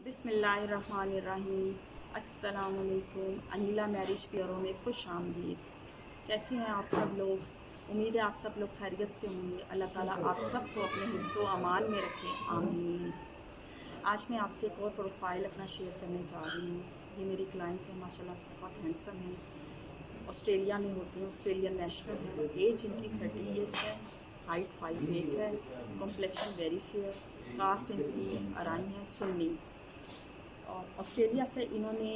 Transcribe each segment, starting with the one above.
بسم اللہ الرحمن الرحیم۔ السلام علیکم۔ انیلا میرج بیورو میں خوش آمدید۔ کیسے ہیں آپ سب لوگ؟ امید ہے آپ سب لوگ خیریت سے ہوں گے۔ اللہ تعالیٰ آپ سب کو اپنے حفظ و امان میں رکھے، آمین۔ آج میں آپ سے ایک اور پروفائل اپنا شیئر کرنے جا رہی ہوں۔ یہ میری کلائنٹ ہے، ماشاءاللہ بہت ہینڈسم ہے، آسٹریلیا میں ہوتے ہیں، آسٹریلین نیشنل ہے، ایج ان کی 30 ایئرس ہے، ہائٹ 5'8" ہے، کمپلیکشن ویری فیئر، کاسٹ ان کی ارائی ہے سنی، اور آسٹریلیا سے انہوں نے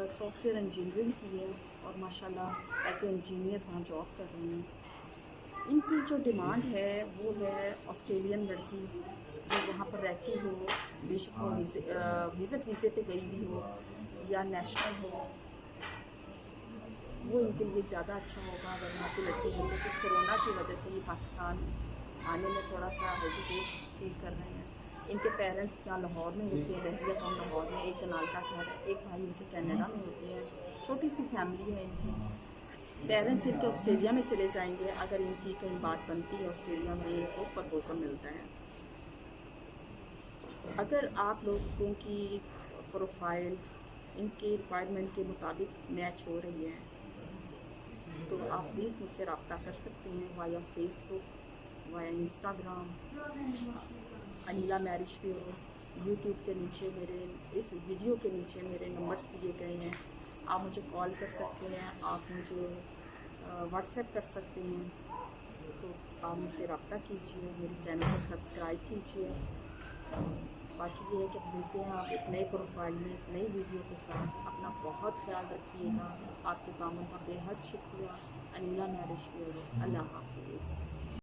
سافٹ ویئر انجینئرنگ کی ہے اور ماشاءاللہ ایز اے انجینئر وہاں جاب کر رہے ہیں۔ ان کی جو ڈیمانڈ ہے وہ ہے آسٹریلین لڑکی جو وہاں پر رہتی ہو، بے شک وہ وزٹ ویزے پہ گئی ہوئی ہو یا نیشنل ہو، وہ ان کے لیے زیادہ اچھا ہوگا اگر وہاں کی لڑکی ہو، کیونکہ کورونا کی وجہ سے یہ پاکستان آنے میں تھوڑا سا ہیزیٹیٹ فیل کر رہے ہیں۔ ان کے پیرنٹس یہاں لاہور میں ہوتے ہیں، بہترین ٹاؤن لاہور میں، ایک انال کا گھر ہے، ایک بھائی ان کے کینیڈا میں ہوتے ہیں، چھوٹی سی فیملی ہے ان کی۔ پیرنٹس ان کے آسٹریلیا میں چلے جائیں گے، اگر ان کی کہیں بات بنتی ہے آسٹریلیا میں ان کو پروپوزل ملتا ہے۔ اگر آپ لوگوں کی پروفائل ان کے ریکوائرمنٹ کے مطابق میچ ہو رہی ہے تو آپ پلیز مجھ سے رابطہ کر سکتے ہیں وایا فیس بک، وایا Instagram, Aneela marriage bureau. YouTube کے نیچے میرے اس ویڈیو کے نیچے میرے نمبرز دیے گئے ہیں، آپ مجھے کال کر سکتے ہیں، آپ مجھے واٹس ایپ کر سکتے ہیں، تو آپ مجھ سے رابطہ کیجیے، میرے چینل کو سبسکرائب کیجیے۔ باقی یہ ہے کہ ملتے ہیں آپ ایک نئے پروفائل میں ایک نئی ویڈیو کے ساتھ۔ اپنا بہت خیال رکھیے گا۔ آپ کے کاموں کا بے حد شکریہ۔ انیلا میرج بیورو، اللہ حافظ۔